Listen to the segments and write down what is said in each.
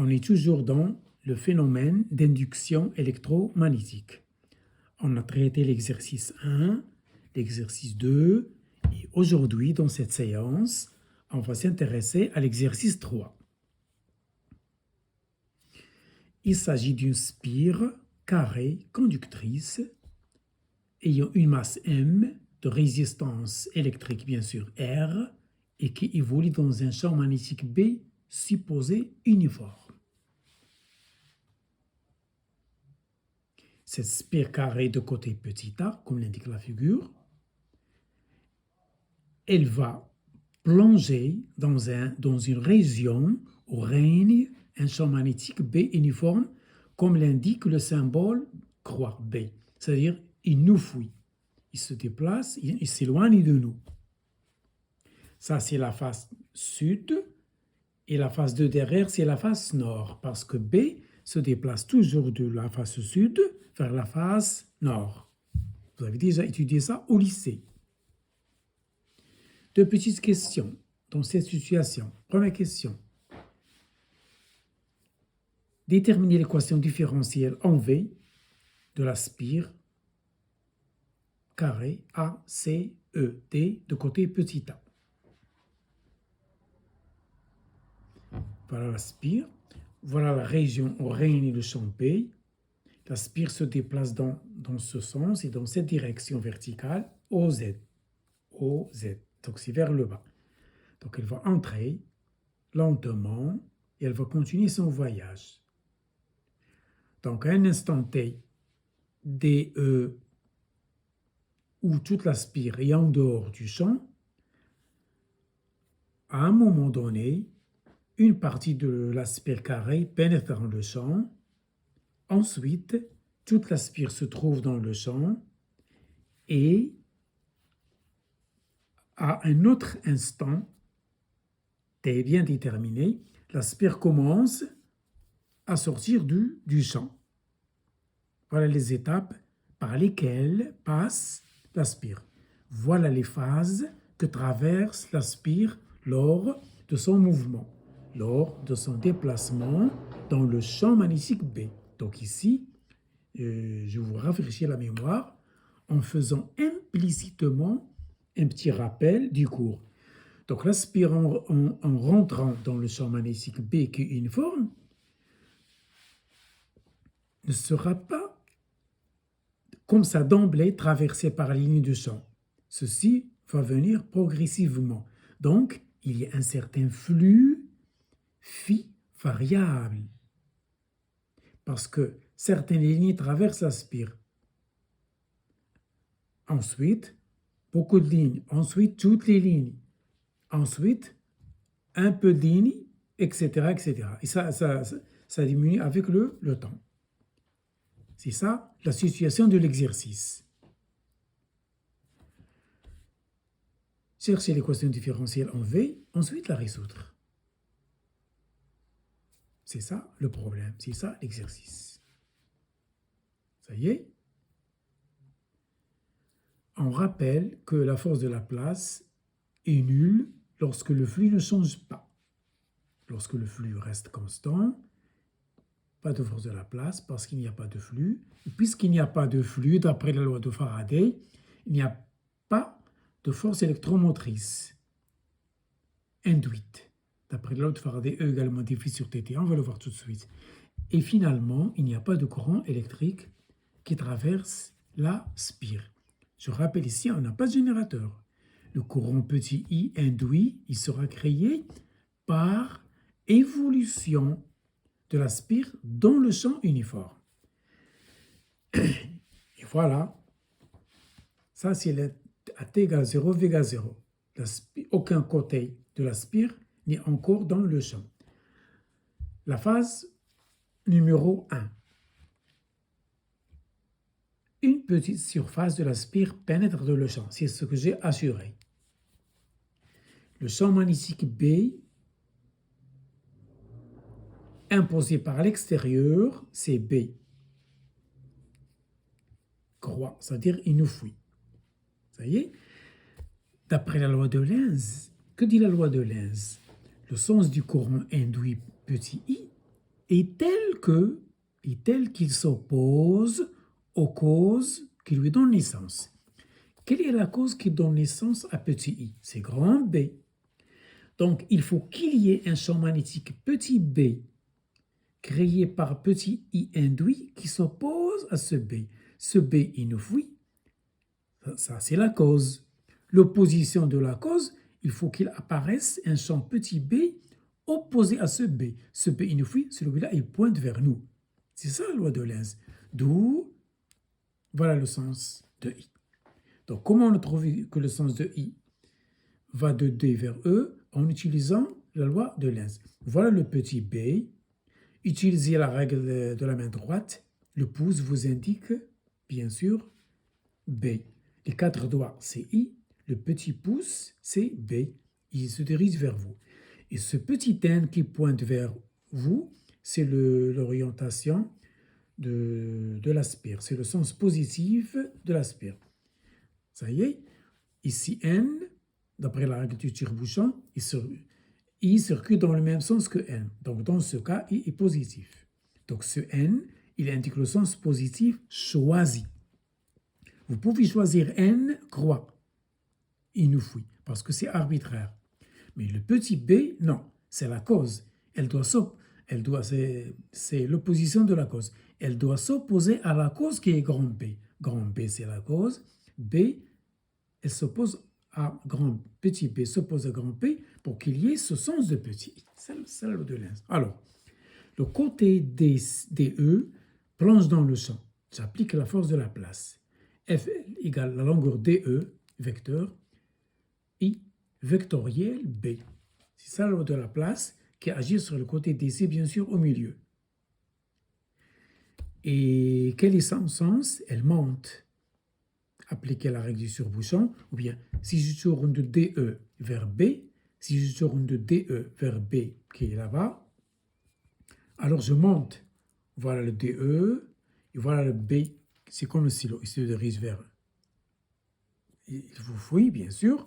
on est toujours dans le phénomène d'induction électromagnétique. On a traité l'exercice 1, l'exercice 2, et aujourd'hui, dans cette séance, on va s'intéresser à l'exercice 3. Il s'agit d'une spire carrée conductrice ayant une masse M, de résistance électrique bien sûr R, et qui évolue dans un champ magnétique B supposé uniforme. Cette spire carrée de côté petit a, comme l'indique la figure, elle va plonger dans une région où règne un champ magnétique B uniforme, comme l'indique le symbole croix B. C'est-à-dire, il nous fuit, il se déplace, il s'éloigne de nous. Ça, c'est la face sud, et la face de derrière, c'est la face nord, parce que B se déplace toujours de la face sud vers la face nord. Vous avez déjà étudié ça au lycée. Deux petites questions dans cette situation. Première question. Déterminer l'équation différentielle en V de la spire carré ACED de côté petit a. Voilà la spire. Voilà la région où règne le champ B. La spire se déplace dans ce sens et dans cette direction verticale, OZ. OZ. Donc c'est vers le bas. Donc elle va entrer lentement et elle va continuer son voyage. Donc à un instant T, DE, où toute la spire est en dehors du champ, à un moment donné, une partie de la spire carrée pénètre dans le champ. Ensuite, toute la spire se trouve dans le champ et à un autre instant, T bien déterminé, la spire commence à sortir du champ. Voilà les étapes par lesquelles passe la spire. Voilà les phases que traverse la spire lors de son mouvement, lors de son déplacement dans le champ magnétique B. Donc ici, je vous rafraîchis la mémoire en faisant implicitement un petit rappel du cours. Donc la spire en rentrant dans le champ magnétique B qui est uniforme ne sera pas comme ça d'emblée traversée par la ligne du champ. Ceci va venir progressivement. Donc, il y a un certain flux phi variable. Parce que certaines lignes traversent la spire. Ensuite, beaucoup de lignes. Ensuite, toutes les lignes. Ensuite, un peu de lignes, etc., etc. Et ça diminue avec le temps. C'est ça la situation de l'exercice. Chercher l'équation différentielle en V, ensuite la résoudre. C'est ça le problème, c'est ça l'exercice. Ça y est? On rappelle que la force de la place est nulle lorsque le flux ne change pas. Lorsque le flux reste constant, pas de force de la place parce qu'il n'y a pas de flux. Et puisqu'il n'y a pas de flux, d'après la loi de Faraday, il n'y a pas de force électromotrice induite. D'après la loi de Faraday, E égale moins dφ sur dt, on va le voir tout de suite. Et finalement, il n'y a pas de courant électrique qui traverse la spire. Je rappelle ici, on n'a pas de générateur. Le courant petit i induit, il sera créé par évolution de la spire dans le champ uniforme. Et voilà, ça c'est à t égale 0, v égale 0. Aucun côté de la spire n'est encore dans le champ. La phase numéro 1. Une petite surface de la spire pénètre dans le champ, c'est ce que j'ai assuré. Le champ magnétique B imposé par l'extérieur, c'est B. Croix, c'est-à-dire il nous fuit. Ça y est? D'après la loi de Lenz, que dit la loi de Lenz? Le sens du courant induit petit i est tel qu'il s'oppose aux causes qui lui donnent naissance. Quelle est la cause qui donne naissance à petit i? C'est grand B. Donc, il faut qu'il y ait un champ magnétique petit b créé par petit i induit qui s'oppose à ce b. Ce b inofoui, ça c'est la cause. L'opposition de la cause, il faut qu'il apparaisse un champ petit b opposé à ce b. Ce b inofoui, celui-là, il pointe vers nous. C'est ça la loi de Lenz. D'où, voilà le sens de i. Donc, comment on a trouvé que le sens de i va de D vers E en utilisant la loi de Lenz? Voilà le petit b. Utilisez la règle de la main droite. Le pouce vous indique, bien sûr, B. Les 4 doigts, c'est I. Le petit pouce, c'est B. Il se dirige vers vous. Et ce petit N qui pointe vers vous, c'est l'orientation de l'aspire. C'est le sens positif de l'aspire. Ça y est, ici N, d'après la règle du tire-bouchon, I circule dans le même sens que N. Donc dans ce cas, I est positif. Donc ce N, il indique le sens positif choisi. Vous pouvez choisir N croix, inoufui, parce que c'est arbitraire. Mais le petit b, non, c'est la cause. C'est l'opposition de la cause. Elle doit s'opposer à la cause qui est grand B. Grand B, c'est la cause. B, elle s'oppose à petit b, s'oppose à grand P pour qu'il y ait ce sens de petit i. C'est la loi de Lenz. Alors, le côté DE plonge dans le champ. J'applique la force de la place. F égale la longueur DE, vecteur, I vectoriel B. C'est ça la loi de la place qui agit sur le côté DC, bien sûr, au milieu. Et quel est son sens? Elle monte. Appliquer la règle du surbouchon, ou bien si je tourne de DE vers B, si je tourne de DE vers B qui est là-bas, alors je monte. Voilà le DE, et voilà le B, c'est comme le silo, il se dirige vers. Il vous fouille, bien sûr.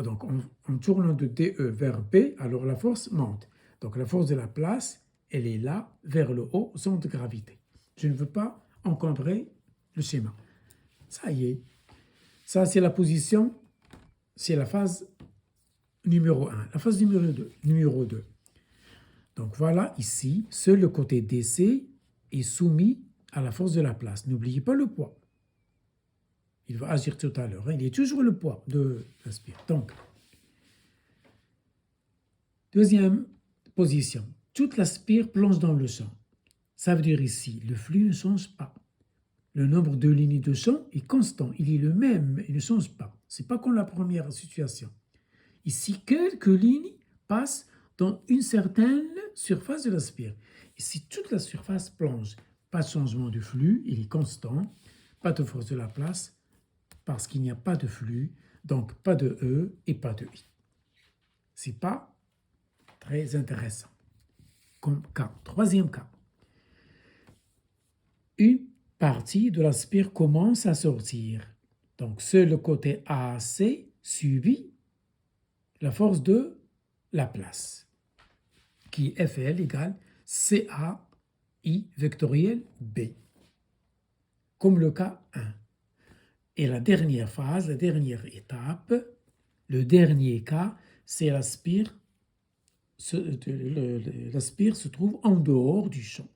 Donc en tournant de DE vers B, alors la force monte. Donc la force de la place, elle est là, vers le haut, au centre de gravité. Je ne veux pas encombrer le schéma. Ça y est. Ça, c'est la position, c'est la phase numéro 1. La phase numéro 2. Donc voilà, ici, seul le côté DC est soumis à la force de la place. N'oubliez pas le poids. Il va agir tout à l'heure. Il y a toujours le poids de l'aspire. Donc, deuxième position. Toute l'aspire plonge dans le champ. Ça veut dire ici, le flux ne change pas. Le nombre de lignes de champ est constant, il est le même, il ne change pas. Ce n'est pas comme la première situation. Ici, quelques lignes passent dans une certaine surface de l'aspire. Ici, toute la surface plonge. Pas de changement de flux, il est constant. Pas de force de la place, parce qu'il n'y a pas de flux, donc pas de E et pas de I. Ce n'est pas très intéressant. Comme cas. Troisième cas. Une partie de l'aspire commence à sortir. Donc, seul le côté AC subit la force de la place, qui est FL égale CAI vectoriel B, comme le cas 1. Et la dernière phase, la dernière étape, le dernier cas, c'est l'aspire se trouve en dehors du champ.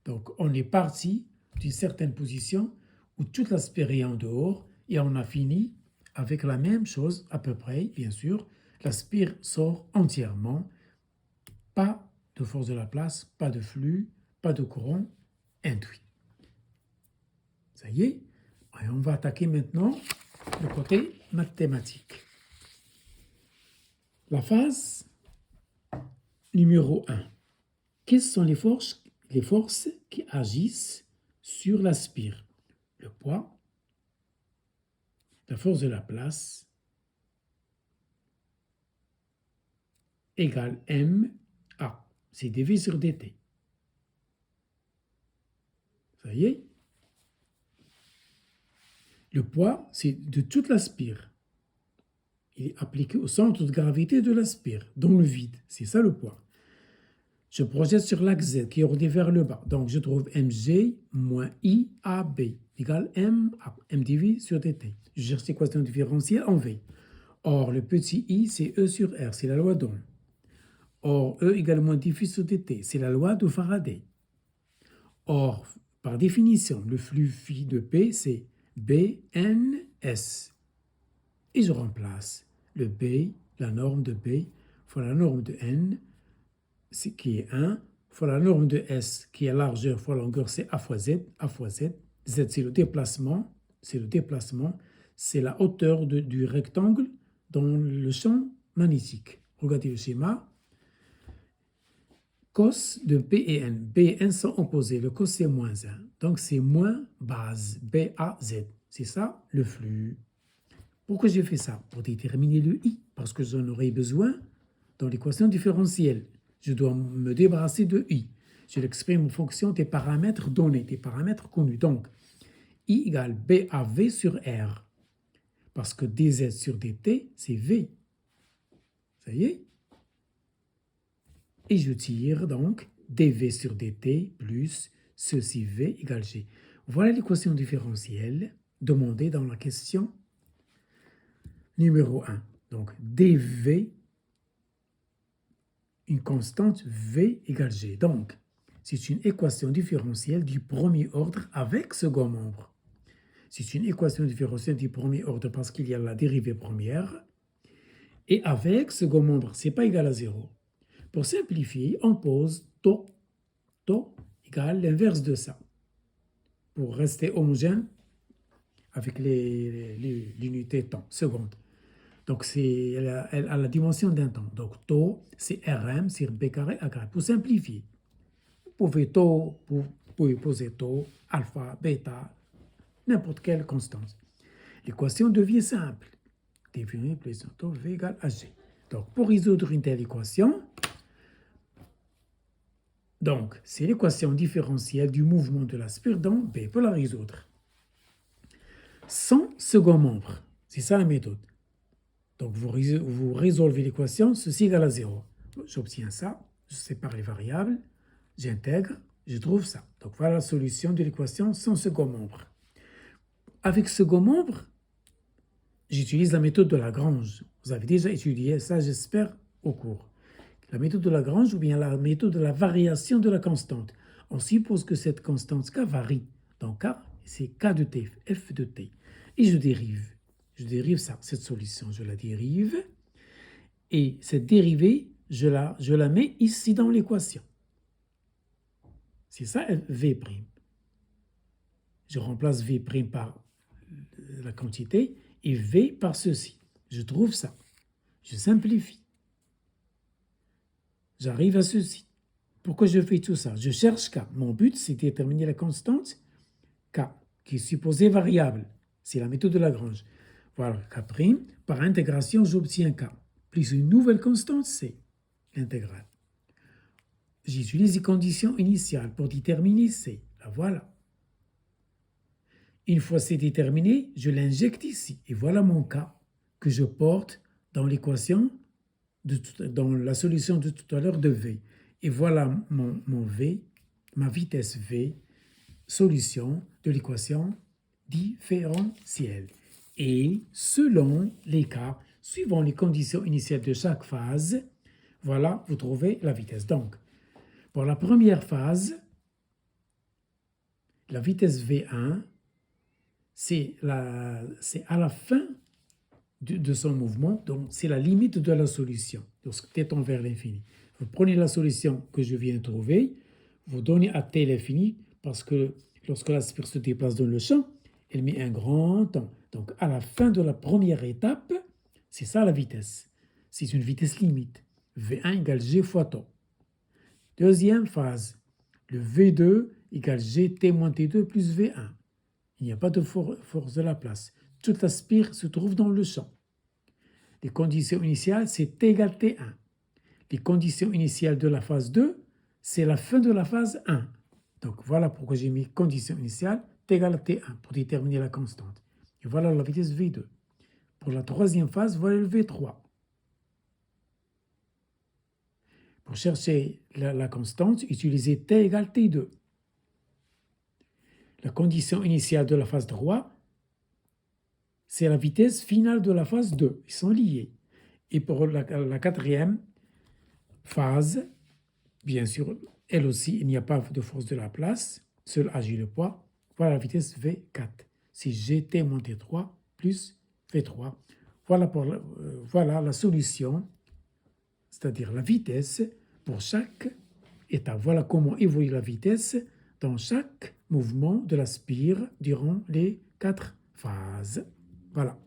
Donc, on est parti d'une certaine position où toute l'aspire est en dehors et on a fini avec la même chose à peu près, bien sûr. L'aspire sort entièrement, pas de force de la place, pas de flux, pas de courant induit. Ça y est, et on va attaquer maintenant le côté mathématique. La phase numéro 1. Quelles sont les forces qui agissent sur l'aspire? Le poids, la force de la place, égale MA. C'est dV sur dt. Ça y est? Le poids, c'est de toute l'aspire. Il est appliqué au centre de gravité de l'aspire, dans le vide. C'est ça le poids. Je projette sur l'axe Z qui est orienté vers le bas. Donc, je trouve mg moins i AB égale m dv sur dt. Je cherche l'équation différentielle en V. Or, le petit i, c'est E sur R, c'est la loi d'Ohm. Or, E égale moins dv sur dt, c'est la loi de Faraday. Or, par définition, le flux phi de P, c'est BNS. Et je remplace le B, la norme de B, fois la norme de N, qui est 1, fois la norme de S, qui est largeur fois longueur, c'est A fois Z, A fois Z. Z, c'est le déplacement, c'est la hauteur du rectangle dans le champ magnétique. Regardez le schéma. Cos de B et N. B et N sont opposés. Le cos, c'est moins 1. Donc, c'est moins base, BAZ. C'est ça, le flux. Pourquoi j'ai fait ça? Pour déterminer le I. Parce que j'en aurai besoin dans l'équation différentielle. Je dois me débarrasser de I. Je l'exprime en fonction des paramètres donnés, des paramètres connus. Donc, I égale BAV sur R. Parce que dz sur dt, c'est V. Ça y est? Et je tire donc dv sur dt plus ceci v égale g. Voilà l'équation différentielle demandée dans la question numéro 1. Donc dv, une constante v égale g. Donc, c'est une équation différentielle du premier ordre avec second membre. C'est une équation différentielle du premier ordre parce qu'il y a la dérivée première. Et avec second membre, ce n'est pas égal à 0. Pour simplifier, on pose taux égale l'inverse de ça. Pour rester homogène avec l'unité temps, seconde. Donc, elle a la dimension d'un temps. Donc, taux, c'est Rm sur B carré A carré. Pour simplifier, vous pouvez poser taux, alpha, bêta, n'importe quelle constante. L'équation devient simple. Définir plus taux V égale à G. Donc, pour résoudre une telle équation, donc, c'est l'équation différentielle du mouvement de la sphère dans B. Pour la résoudre. Sans second membre. C'est ça la méthode. Donc, vous résolvez l'équation, ceci égale à 0. J'obtiens ça, je sépare les variables, j'intègre, je trouve ça. Donc, voilà la solution de l'équation sans second membre. Avec second membre, j'utilise la méthode de Lagrange. Vous avez déjà étudié ça, j'espère, au cours. La méthode de Lagrange ou bien la méthode de la variation de la constante. On suppose que cette constante K varie. Donc K, c'est K de T, F de T. Et je dérive. Je dérive ça, cette solution. Je la dérive. Et cette dérivée, je la mets ici dans l'équation. C'est ça, V'. Je remplace V' par la quantité et V par ceci. Je trouve ça. Je simplifie. J'arrive à ceci. Pourquoi je fais tout ça? Je cherche K. Mon but, c'est de déterminer la constante K, qui est supposée variable. C'est la méthode de Lagrange. Voilà, K'. Par intégration, j'obtiens K. Plus une nouvelle constante, C, l'intégrale. J'utilise les conditions initiales pour déterminer C. La voilà. Une fois c'est déterminé, je l'injecte ici. Et voilà mon K que je porte dans l'équation, dans la solution de tout à l'heure de V. Et voilà mon V, ma vitesse V, solution de l'équation différentielle. Et selon les cas, suivant les conditions initiales de chaque phase, voilà, vous trouvez la vitesse. Donc, pour la première phase, la vitesse V1, c'est à la fin de son mouvement, donc c'est la limite de la solution, lorsque t tend vers l'infini. Vous prenez la solution que je viens de trouver, vous donnez à t l'infini, parce que lorsque la sphère se déplace dans le champ, elle met un grand temps. Donc à la fin de la première étape, c'est ça la vitesse. C'est une vitesse limite. V1 égale g fois temps. Deuxième phase, le V2 égale gt moins t2 plus V1. Il n'y a pas de force de la place. Toute la sphère se trouve dans le champ. Les conditions initiales, c'est T égale T1. Les conditions initiales de la phase 2, c'est la fin de la phase 1. Donc voilà pourquoi j'ai mis condition initiale T égale T1 pour déterminer la constante. Et voilà la vitesse V2. Pour la troisième phase, voilà le V3. Pour chercher la constante, utilisez t égale t2. La condition initiale de la phase 3, c'est la vitesse finale de la phase 2. Ils sont liés. Et pour la quatrième phase, bien sûr, elle aussi, il n'y a pas de force de la place, seul agit le poids. Voilà la vitesse V4. C'est GT moins T3 plus V3. Voilà la solution, c'est-à-dire la vitesse pour chaque étape. Voilà comment évolue la vitesse dans chaque mouvement de la spire durant les 4 phases. Voilà.